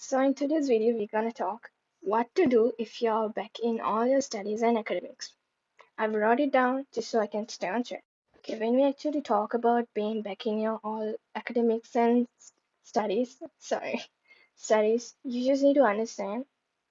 So in today's video, we're gonna talk what to do if you're back in all your studies and academics. I've wrote it down just so I can stay on track. Okay, when we actually talk about being back in your all academics and studies, you just need to understand.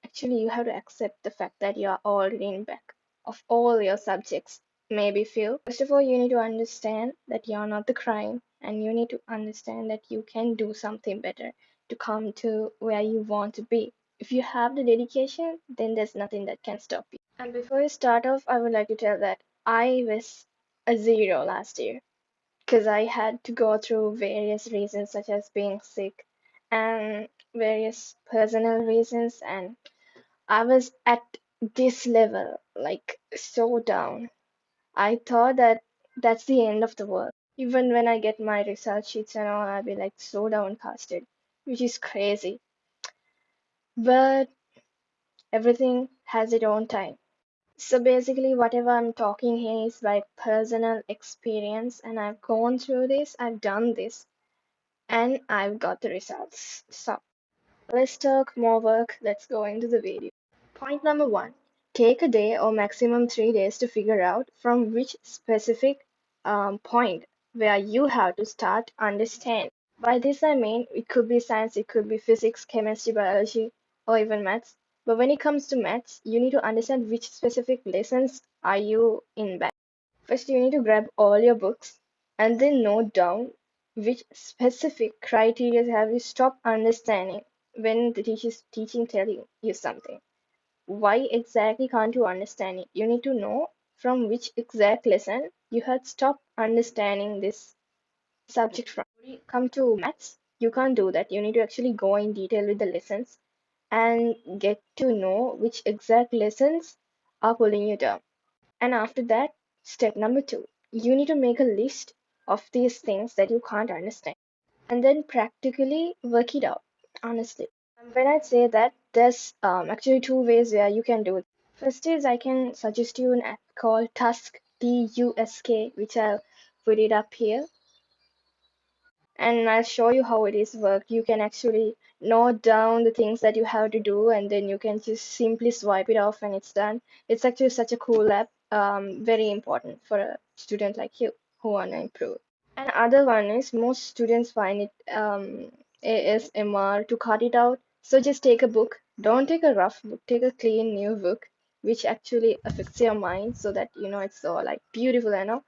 Actually, you have to accept the fact that you are already in back of all your subjects. Maybe few. First of all, you need to understand that you're not the crime, and you need to understand that you can do something better to come to where you want to be. If you have the dedication, then there's nothing that can stop you. And before you start off, I would like to tell that I was a zero last year because I had to go through various reasons, such as being sick and various personal reasons, and I was at this level, like so down. I thought that that's the end of the world. Even when I get my result sheets and all, I'll be like so downcasted, which is crazy. But everything has its own time. So basically, whatever I'm talking here is by personal experience, and I've gone through this, I've done this, and I've got the results. So let's talk more work. Let's go into the video. Point number one, take a day or maximum 3 days to figure out from which specific point where you have to start understand. By this I mean it could be science, it could be physics, chemistry, biology, or even maths. But when it comes to maths, you need to understand which specific lessons are you in back. First, you need to grab all your books and then note down which specific criteria have you stopped understanding when the teacher is teaching telling you something. Why exactly can't you understand it? You need to know from which exact lesson you had stopped understanding this subject from. When you come to maths, you can't do that. You need to actually go in detail with the lessons and get to know which exact lessons are pulling you down. And after that, step number two, you need to make a list of these things that you can't understand and then practically work it out, honestly. And when I say that, there's actually two ways where you can do it. First is I can suggest you an app called Tusk, Tusk, which I'll put it up here and I'll show you how it is work. You can actually note down the things that you have to do and then you can just simply swipe it off and it's done. It's actually such a cool app, very important for a student like you who want to improve. And other one is most students find it ASMR to cut it out. So just take a book. Don't take a rough book. Take a clean new book, which actually affects your mind so that you know it's so like beautiful, you know.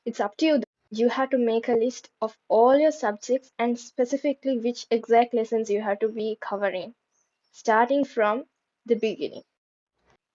It's up to you. You have to make a list of all your subjects and specifically which exact lessons you have to be covering, starting from the beginning.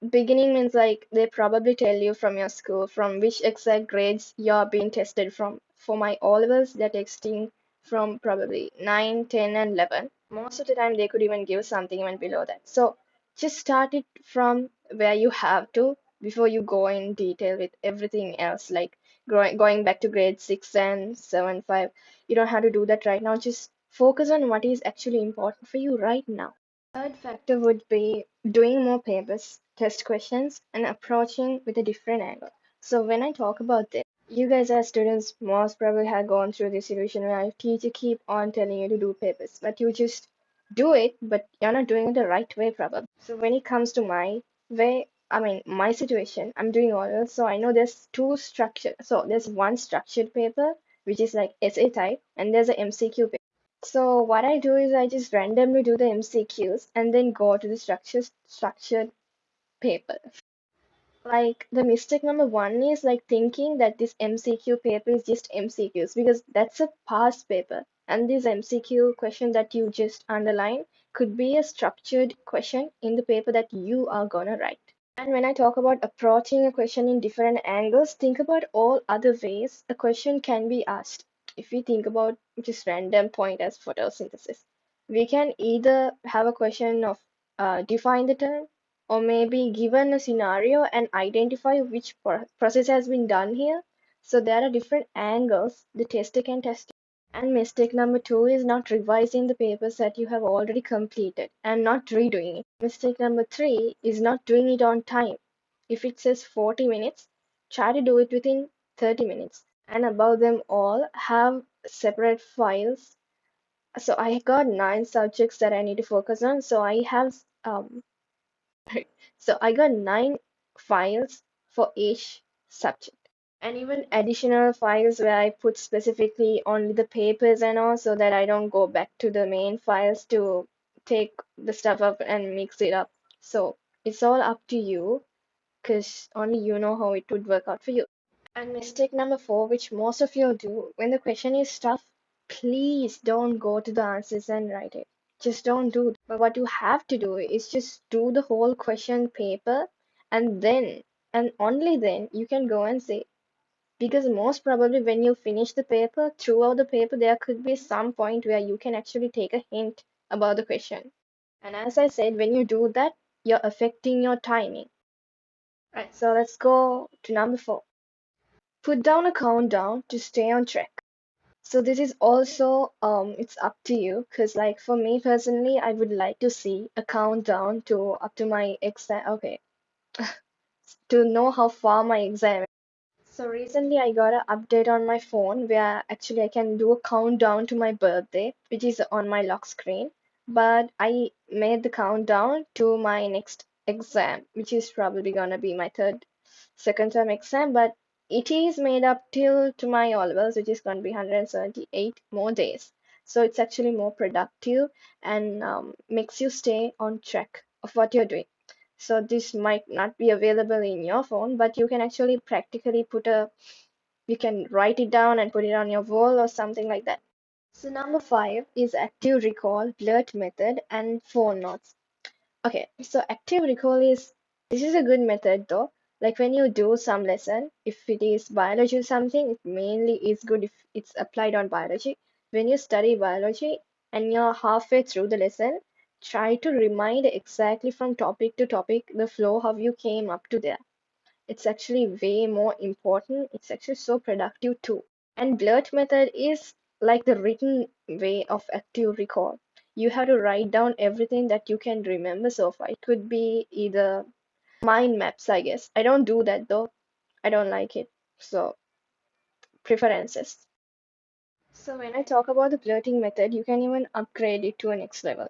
Beginning means like they probably tell you from your school from which exact grades you're being tested from. For my O levels, they're testing from probably 9, 10, and 11. Most of the time, they could even give something even below that. So just start it from where you have to before you go in detail with everything else, like going back to grade 6 and 7, 5. You don't have to do that right now. Just focus on what is actually important for you right now. Third factor would be doing more papers, test questions, and approaching with a different angle. So when I talk about this, you guys as students most probably have gone through this situation where your teacher keep on telling you to do papers, but you just do it, but you're not doing it the right way probably. So when it comes to my way, I mean my situation, I'm doing oral, so I know there's two structure. So there's one structured paper, which is like essay type, and there's a MCQ paper. So what I do is I just randomly do the MCQs and then go to the structured paper. Like the mistake number one is like thinking that this MCQ paper is just MCQs because that's a past paper. And this MCQ question that you just underline could be a structured question in the paper that you are gonna write. And when I talk about approaching a question in different angles, think about all other ways a question can be asked. If we think about just random point as photosynthesis, we can either have a question of define the term, or maybe given a scenario and identify which process has been done here. So there are different angles the tester can test. And mistake number two is not revising the papers that you have already completed and not redoing it. Mistake number three is not doing it on time. If it says 40 minutes, try to do it within 30 minutes. And above them all, have separate files So I got 9 subjects that I need to focus on. So I have so I got 9 files for each subject. And even additional files where I put specifically only the papers and all so that I don't go back to the main files to take the stuff up and mix it up. So it's all up to you because only you know how it would work out for you. And mistake number 4, which most of you do, when the question is tough, please don't go to the answers and write it. Just don't do that. But what you have to do is just do the whole question paper and then, and only then, you can go and say, because most probably when you finish the paper, throughout the paper, there could be some point where you can actually take a hint about the question. And as I said, when you do that, you're affecting your timing. Right, so let's go to number 4. Put down a countdown to stay on track. So this is also it's up to you because like for me personally, I would like to see a countdown to up to my exam. Okay, to know how far my exam. So recently I got an update on my phone where actually I can do a countdown to my birthday, which is on my lock screen. But I made the countdown to my next exam, which is probably gonna be my second term exam, but it is made up till to my O levels, which is gonna be 178 more days. So it's actually more productive and makes you stay on track of what you're doing. So this might not be available in your phone, but you can actually practically you can write it down and put it on your wall or something like that. So number 5 is active recall, blurt method, and phone notes. Okay, so active recall this is a good method though. Like when you do some lesson, if it is biology or something, it mainly is good if it's applied on biology. When you study biology and you're halfway through the lesson, try to remind exactly from topic to topic the flow how you came up to there. It's actually way more important. It's actually so productive too. And blurt method is like the written way of active recall. You have to write down everything that you can remember so far. It could be either mind maps, I guess. I don't do that though. I don't like it. So, preferences. So, when I talk about the blurting method, you can even upgrade it to a next level.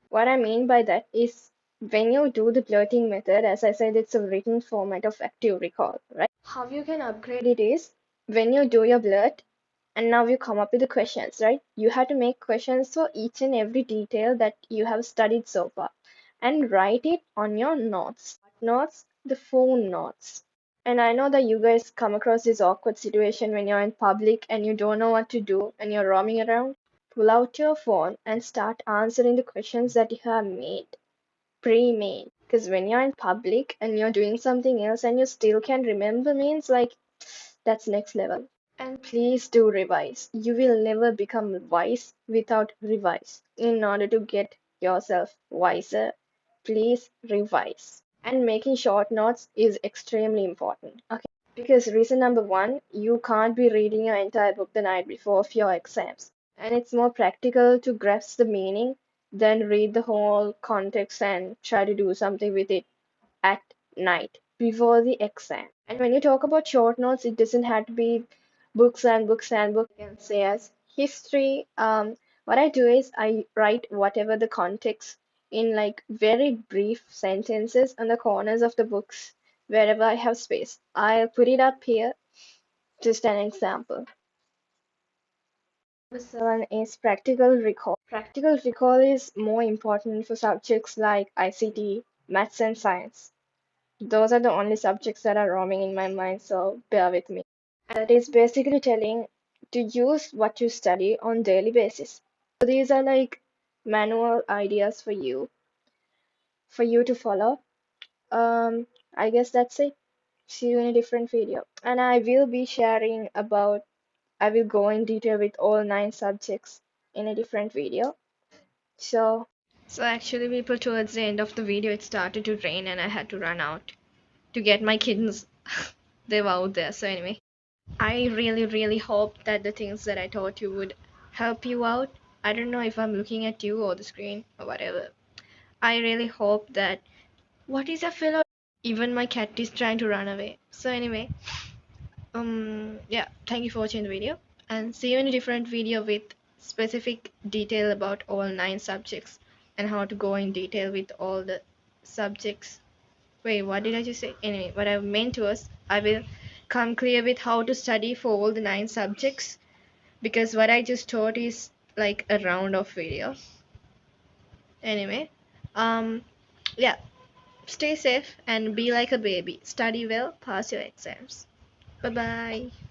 What I mean by that is when you do the blurting method, as I said, it's a written format of active recall, right? How you can upgrade it is when you do your blurt and now you come up with the questions, right? You have to make questions for each and every detail that you have studied so far and write it on your notes. Notes, the phone notes. And I know that you guys come across this awkward situation when you're in public and you don't know what to do and you're roaming around. Pull out your phone and start answering the questions that you have pre-made. Because when you're in public and you're doing something else and you still can remember means like that's next level. And please do revise. You will never become wise without revise. In order to get yourself wiser, please revise. And making short notes is extremely important. Okay. Because reason number 1, you can't be reading your entire book the night before of your exams. And it's more practical to grasp the meaning than read the whole context and try to do something with it at night before the exam. And when you talk about short notes, it doesn't have to be books and books and books. I can say as history. What I do is I write whatever the context in like very brief sentences on the corners of the books wherever I have space. I'll put it up here, just an example. Number 7 is practical recall. Practical recall is more important for subjects like ICT, maths, and science. Those are the only subjects that are roaming in my mind, so bear with me. And it is basically telling to use what you study on daily basis. So these are like manual ideas for you to follow. I guess that's it. See you in a different video. And I will be sharing about, I will go in detail with all 9 subjects in a different video. So actually, people, towards the end of the video, it started to rain and I had to run out to get my kittens. They were out there. So anyway, I really, really hope that the things that I taught you would help you out. I don't know if I'm looking at you or the screen or whatever. I really hope that. What is a fellow? Even my cat is trying to run away. So anyway, yeah, thank you for watching the video and see you in a different video with specific detail about all 9 subjects and how to go in detail with all the subjects. Wait, what did I just say? Anyway, what I meant was I will come clear with how to study for all the 9 subjects, because what I just taught is like a round of video. Anyway, um, yeah, stay safe and be like a baby. Study well, pass your exams. Bye bye.